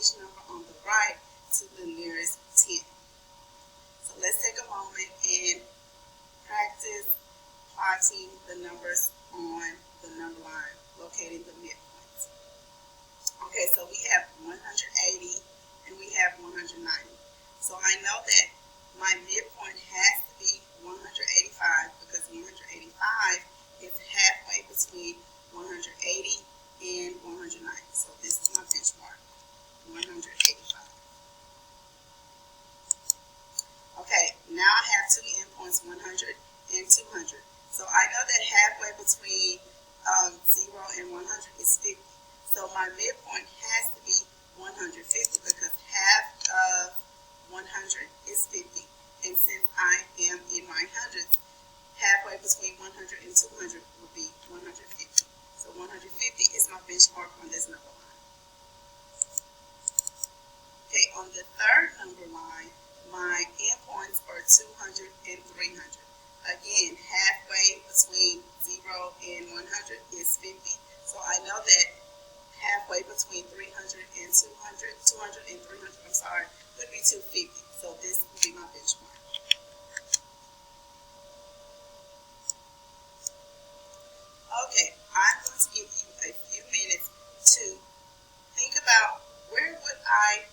each number on the right to the nearest 10. So let's take a moment and practice plotting the numbers on the number line, locating the midpoints. Okay, so we have 180 and we have 190. So I know that my midpoint has to be 185 because 185 is halfway between 180 and 190. So this is my benchmark, 185. Okay, now I have two endpoints, 100 and 200. So I know that halfway between 0 and 100 is 50. So my midpoint has to be 150 because half of 100 is 50. And since I am in my hundreds, halfway between 100 and 200 would be 150. So 150 is my benchmark on this number line. Okay, on the third number line, my endpoints are 200 and 300. Again, halfway between 0 and 100 is 50. So I know that halfway between 300 and 200, 200 and 300, would be 250. So this would be my benchmark. Okay, I'm going to give you a few minutes to think about where would I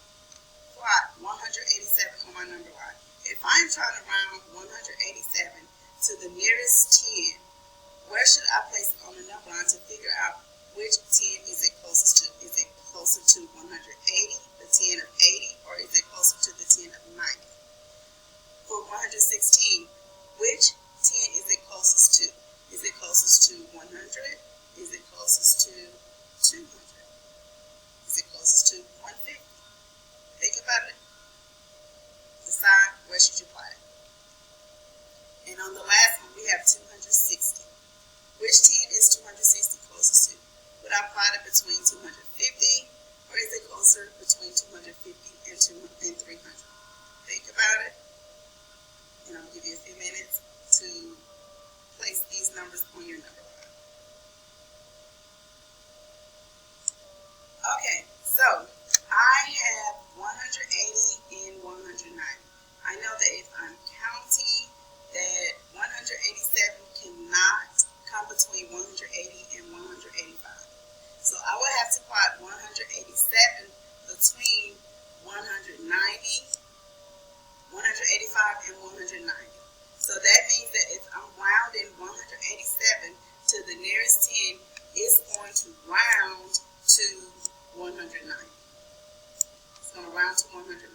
plot 187 on my number line. If I'm trying to round 187 to the nearest 10, where should I place it on the number line to figure out which 10 is it closest to? Is it closer to 180, the 10 of 80, or is it closer to the 10 of 90? For 116, which 10 is it closest to? Is it closest to 100? Is it closest to 200? Is it closest to 150? Think about it. Decide where should you plot it. And on the last one, we have 260. Which 10 is 260 closest to? Would I plot it between 250, or is it closer between 250 and 300? Think about it, and I'll give you a few minutes to place these numbers on your number line. Okay, so I have 180 and 190. I know that if I'm counting, that 187 cannot come between 180 and 185. So I would have to plot 187 between 190, 185, and 190. So that means that if I'm rounding 187 to the nearest 10, it's going to round to 190. It's going to round to 190.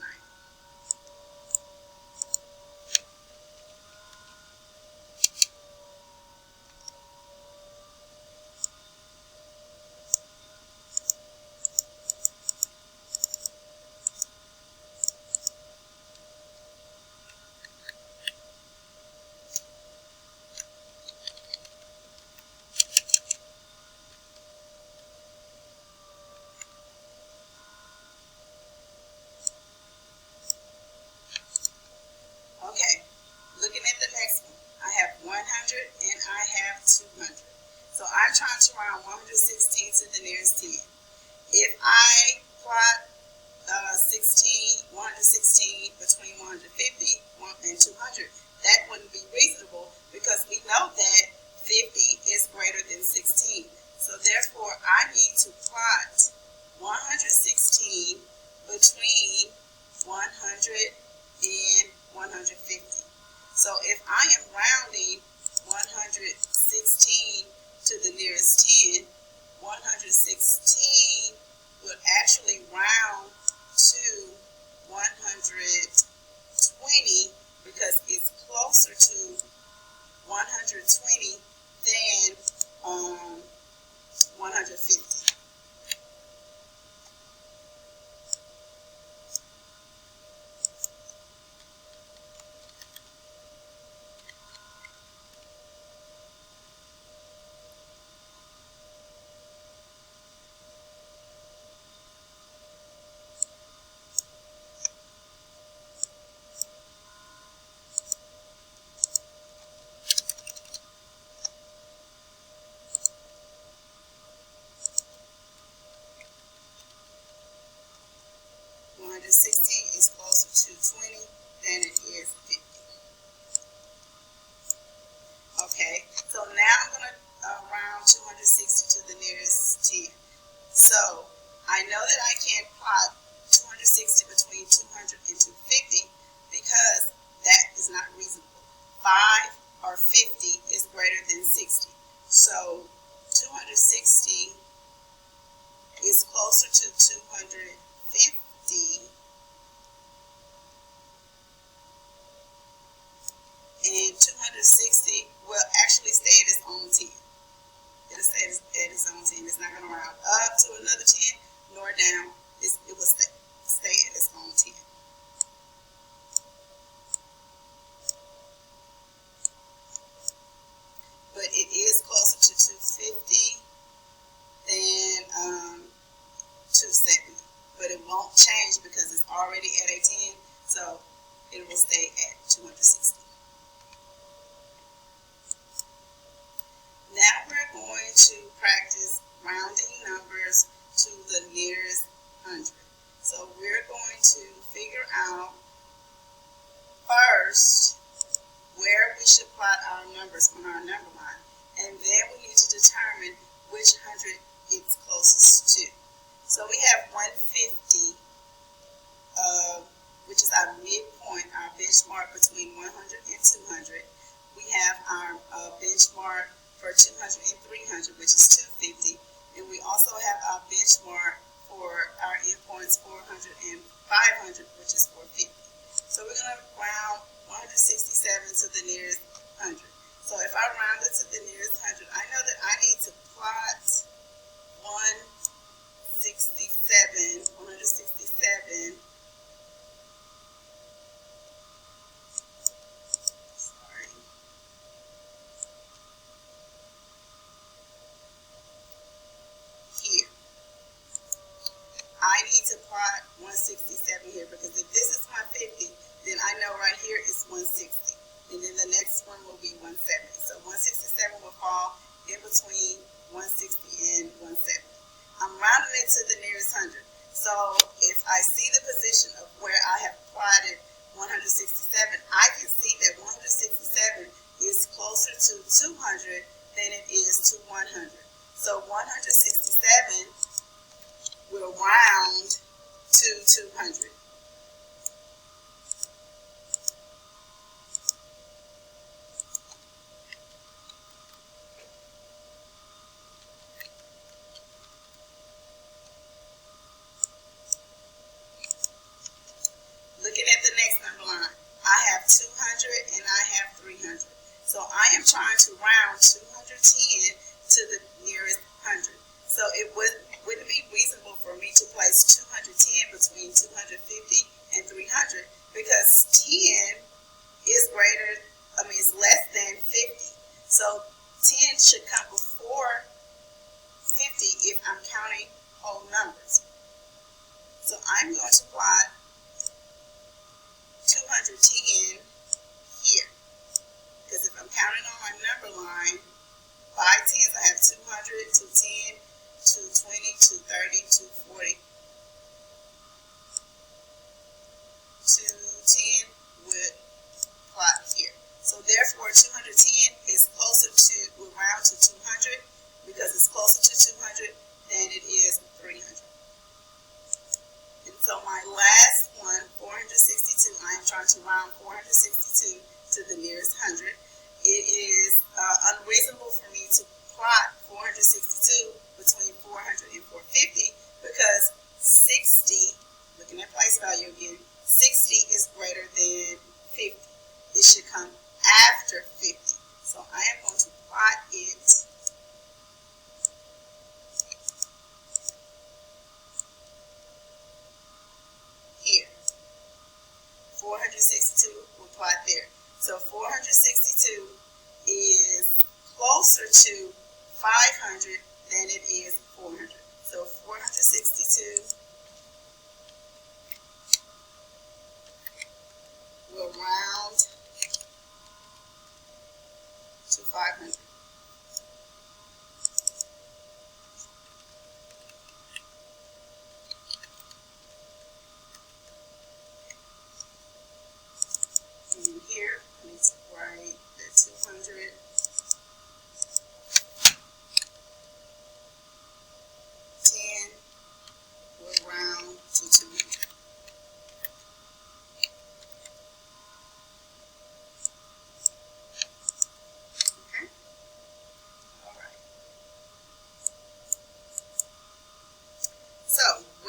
know that I can't plot 260 between 200 and 250 because that is not reasonable. 5 or 50 is greater than 60. So 260 is closer to 250, and 260 will actually stay at its own 10. It'll stay at its own 10. It's not going to round up to another 10 nor down. It will stay at its own 10. But it is closer to 250 than 270. But it won't change because it's already at a 10, so it will stay at 260. Now we're going to practice rounding numbers to the nearest 100. So we're going to figure out first where we should plot our numbers on our number line, and then we need to determine which 100 it's closest to. So we have 150, which is our midpoint, our benchmark between 100 and 200. We have our benchmark for 200 and 300, which is 250, and we also have our benchmark for our endpoints 400 and 500, which is 450. So we're going to round 167 to the nearest 100. So if I round it to the nearest 100, I know that I need to plot 167. Sorry. Here. I need to plot 167 here because if this is 150, then I know right here is 160. And then the next one will be 170. So 167 will fall in between 160 and 170. I'm rounding it to the nearest 100. So if I see the position of where I have plotted 167, I can see that 167 is closer to 200 than it is to 100. So 167 will round to 200. Looking at the next number line, I have 200 and I have 300. So I am trying to round 210 to the nearest 100. So it wouldn't be reasonable for me to place 210 between 250 and 300 because 10 is less than 50. So 10 should come before 50 if I'm counting whole numbers. So I'm going to plot 210 here, because if I'm counting on my number line, by tens I have 200, 210, 220, 230, 240, 210 would plot here. So therefore 210 is closer to, will round to 200 because it's closer to 200 than it is 300. And so my last one, 462, I am trying to round 462 to the nearest 100. It is unreasonable for me to plot 462 between 400 and 450 because 60, looking at place value again, 60 is greater than 50. It should come after 50. So I am going to plot it here. 462 will plot there. So 462 is closer to 500 than it is 400. So 462 will round to 500. And here, I need to write the 200. 10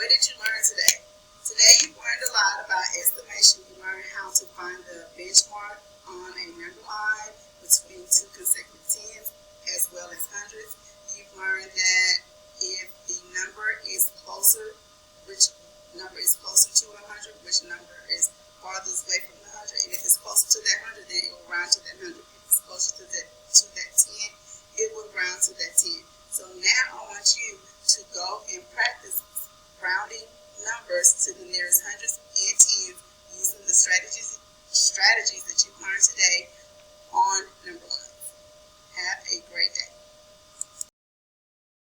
what did you learn today? Today you learned a lot about estimation. You learned how to find the benchmark on a number line between two consecutive tens as well as hundreds. You've learned that if the number is closer, which number is closer to 100, which number is farthest away from the 100, and if it's closer to that 100, then it will round to that 100. If it's closer to that 10, it will round to that 10. So now I want you to go and practice rounding numbers to the nearest hundreds and tens using the strategies that you've learned today